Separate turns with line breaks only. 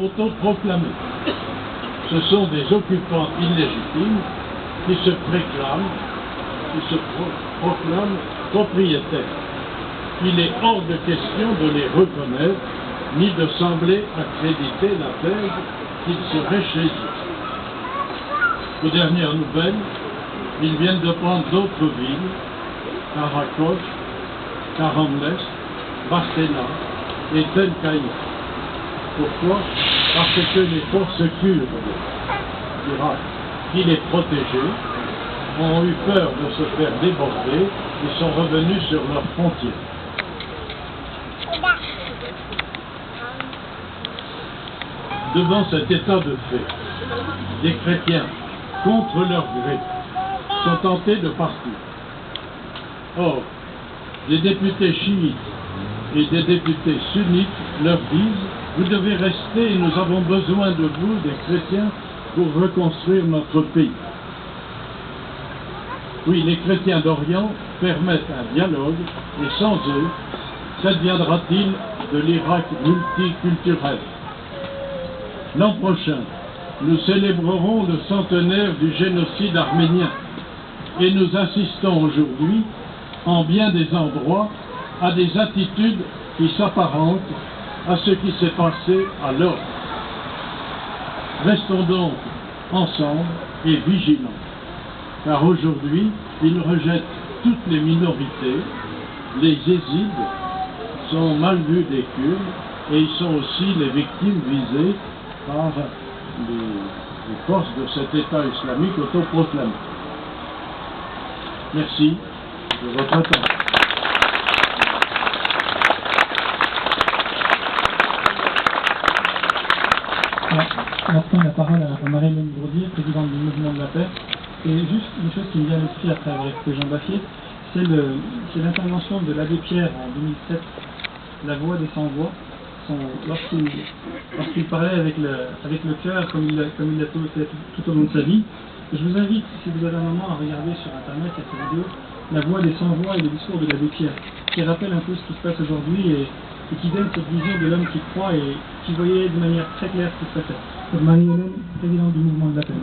Autoproclamés. Ce sont des occupants illégitimes qui se proclament propriétaires. Il est hors de question de les reconnaître, ni de sembler accréditer la thèse qu'ils seraient chez eux. Aux dernières nouvelles, ils viennent de prendre d'autres villes, Karakosh, Karamles, Bastena et Tel Caïn. Pourquoi? Parce que les forces kurdes d'Irak, qui les protégeaient, ont eu peur de se faire déborder et sont revenus sur leurs frontières. Devant cet état de fait, des chrétiens, contre leur gré, sont tentés de partir. Or, des députés chiites et des députés sunnites leur disent: vous devez rester et nous avons besoin de vous, des chrétiens, pour reconstruire notre pays. Oui, les chrétiens d'Orient permettent un dialogue, et sans eux, qu'adviendra-t-il de l'Irak multiculturel? L'an prochain, nous célébrerons le centenaire du génocide arménien, et nous assistons aujourd'hui, en bien des endroits, à des attitudes qui s'apparentent à ce qui s'est passé à l'Orient. Restons donc ensemble et vigilants, car aujourd'hui, ils rejettent toutes les minorités. Les yézidis sont mal vus des Kurdes et ils sont aussi les victimes visées par les forces de cet État islamique autoproclamé. Merci de votre attention.
Maintenant, la parole à Marie-Hélène Bourdier, présidente du Mouvement de la Paix. Et juste une chose qui me vient à l'esprit après avoir écouté Jean Baffier, c'est l'intervention de l'abbé Pierre en 2007, La Voix des Sans-Voix, lorsqu'il parlait avec le cœur, comme il l'a fait tout au long de sa vie. Et je vous invite, si vous avez un moment, à regarder sur Internet cette vidéo, La Voix des Sans-Voix et le discours de l'abbé Pierre, qui rappelle un peu ce qui se passe aujourd'hui et qui donne cette vision de l'homme qui croit et qui voyait de manière très claire ce qui se passait. Marie-Hélène, présidente du Mouvement de la Paix.